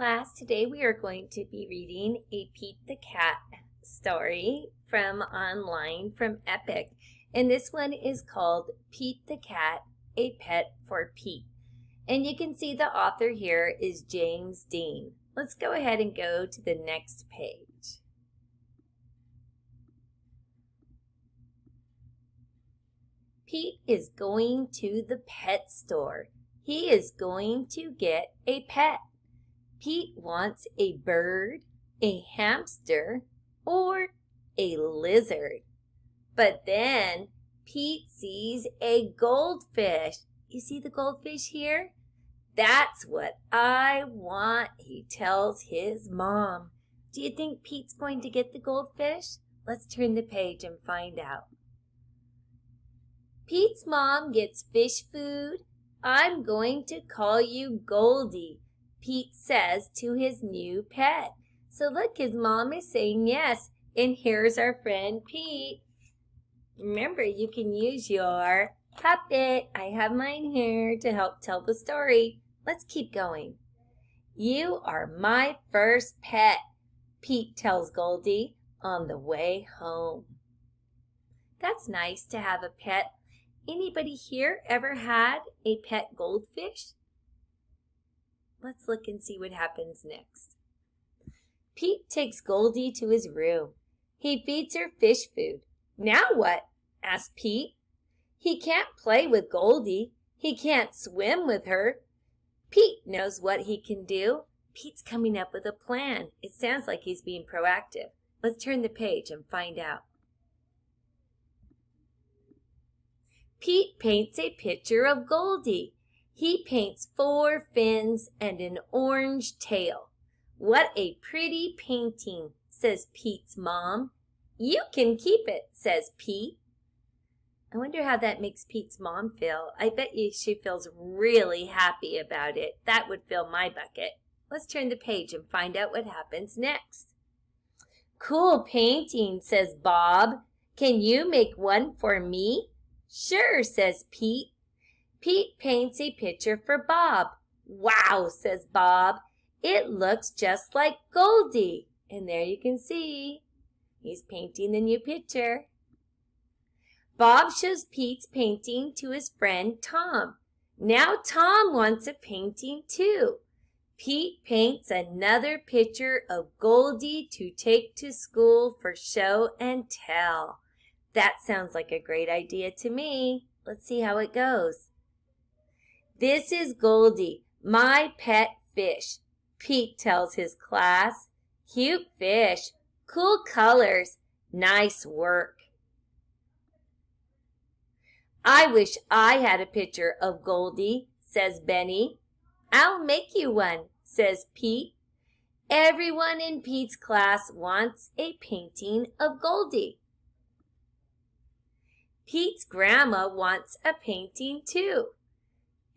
class, today we are going to be reading a Pete the Cat story from online from Epic. And this one is called Pete the Cat, A Pet for Pete. And you can see the author here is James Dean. Let's go ahead and go to the next page. Pete is going to the pet store. He is going to get a pet. Pete wants a bird, a hamster, or a lizard. But then Pete sees a goldfish. You see the goldfish here? That's what I want, he tells his mom. Do you think Pete's going to get the goldfish? Let's turn the page and find out. Pete's mom gets fish food. I'm going to call you Goldie, Pete says to his new pet. So look, his mom is saying yes. And here's our friend Pete. Remember, you can use your puppet. I have mine here to help tell the story. Let's keep going. You are my first pet, Pete tells Goldie on the way home. That's nice to have a pet. Anybody here ever had a pet goldfish? Let's look and see what happens next. Pete takes Goldie to his room. He feeds her fish food. Now what? Asks Pete. He can't play with Goldie. He can't swim with her. Pete knows what he can do. Pete's coming up with a plan. It sounds like he's being proactive. Let's turn the page and find out. Pete paints a picture of Goldie. He paints 4 fins and an orange tail. What a pretty painting, says Pete's mom. You can keep it, says Pete. I wonder how that makes Pete's mom feel. I bet you she feels really happy about it. That would fill my bucket. Let's turn the page and find out what happens next. Cool painting, says Bob. Can you make one for me? Sure, says Pete. Pete paints a picture for Bob. Wow, says Bob. It looks just like Goldie. And there you can see. He's painting the new picture. Bob shows Pete's painting to his friend Tom. Now Tom wants a painting too. Pete paints another picture of Goldie to take to school for show and tell. That sounds like a great idea to me. Let's see how it goes. This is Goldie, my pet fish, Pete tells his class. Cute fish, cool colors, nice work. I wish I had a picture of Goldie, says Benny. I'll make you one, says Pete. Everyone in Pete's class wants a painting of Goldie. Pete's grandma wants a painting too.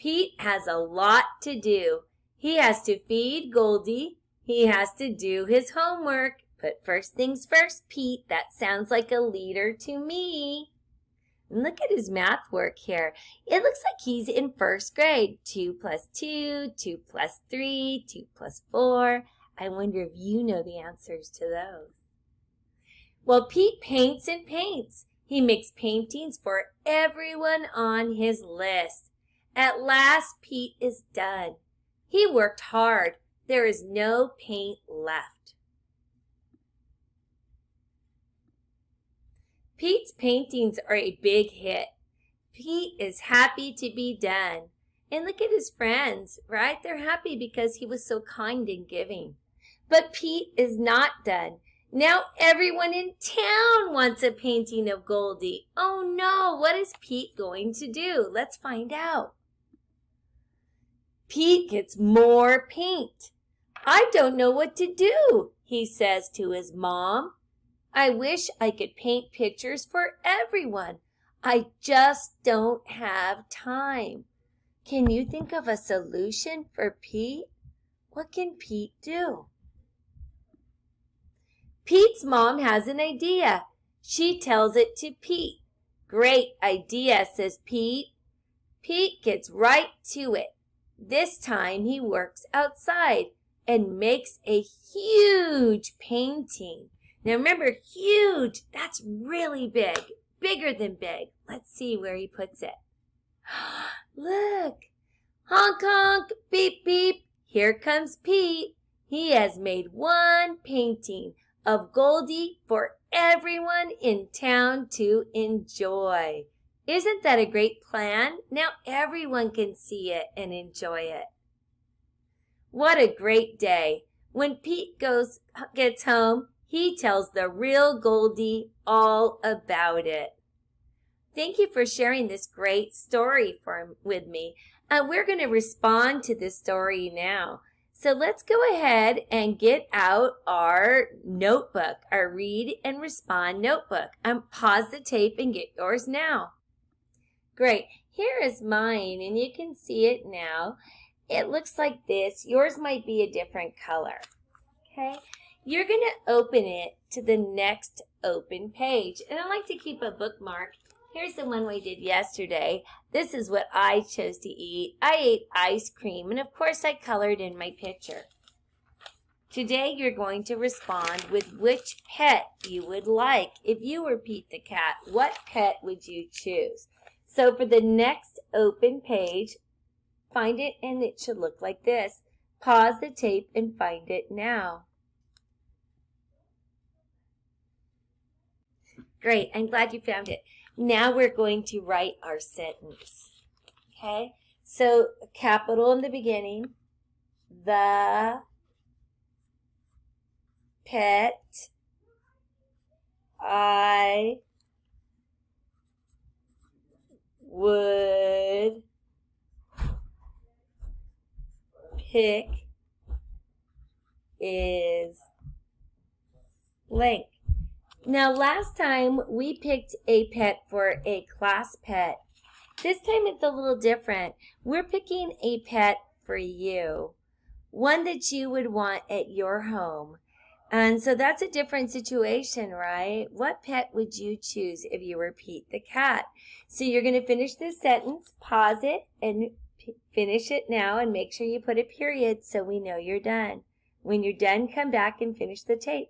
Pete has a lot to do. He has to feed Goldie. He has to do his homework. But first things first, Pete. That sounds like a leader to me. And look at his math work here. It looks like he's in first grade. 2 plus 2, 2 plus 3, 2 plus 4. I wonder if you know the answers to those. Well, Pete paints and paints. He makes paintings for everyone on his list. At last, Pete is done. He worked hard. There is no paint left. Pete's paintings are a big hit. Pete is happy to be done. And look at his friends, right? They're happy because he was so kind and giving. But Pete is not done. Now everyone in town wants a painting of Goldie. Oh no, what is Pete going to do? Let's find out. Pete gets more paint. I don't know what to do, he says to his mom. I wish I could paint pictures for everyone. I just don't have time. Can you think of a solution for Pete? What can Pete do? Pete's mom has an idea. She tells it to Pete. Great idea, says Pete. Pete gets right to it. This time he works outside and makes a huge painting. Now remember, huge, that's really big, bigger than big. Let's see where he puts it. Look, honk honk, beep beep, here comes Pete. He has made one painting of Goldie for everyone in town to enjoy. Isn't that a great plan? Now everyone can see it and enjoy it. What a great day. When Pete gets home, he tells the real Goldie all about it. Thank you for sharing this great story with me. We're going to respond to this story now. So let's go ahead and get out our notebook, our Read and Respond notebook. Pause the tape and get yours now. Great. Here is mine, and you can see it now. It looks like this. Yours might be a different color. Okay? You're going to open it to the next open page. And I like to keep a bookmark. Here's the one we did yesterday. This is what I chose to eat. I ate ice cream, and of course I colored in my picture. Today you're going to respond with which pet you would like. If you were Pete the cat, what pet would you choose? So for the next open page, find it, and it should look like this. Pause the tape and find it now. Great, I'm glad you found it. Now we're going to write our sentence. Okay, so a capital in the beginning. The pet I would pick is blank. Now last time we picked a pet for a class pet. This time it's a little different. We're picking a pet for you. One that you would want at your home. And so that's a different situation, right? What pet would you choose if you were Pete the cat? So you're going to finish this sentence, pause it, and finish it now, and make sure you put a period so we know you're done. When you're done, come back and finish the tape.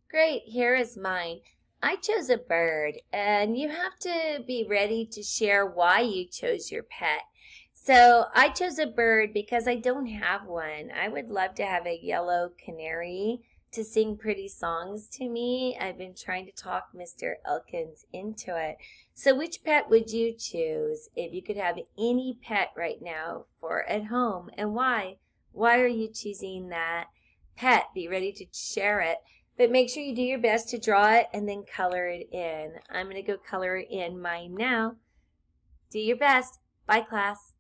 Great, here is mine. I chose a bird, and you have to be ready to share why you chose your pet. So I chose a bird because I don't have one. I would love to have a yellow canary to sing pretty songs to me. I've been trying to talk Mr. Elkins into it. So which pet would you choose if you could have any pet right now for at home, and why? Why are you choosing that pet? Be ready to share it. But make sure you do your best to draw it and then color it in. I'm going to go color in mine now. Do your best. Bye, class.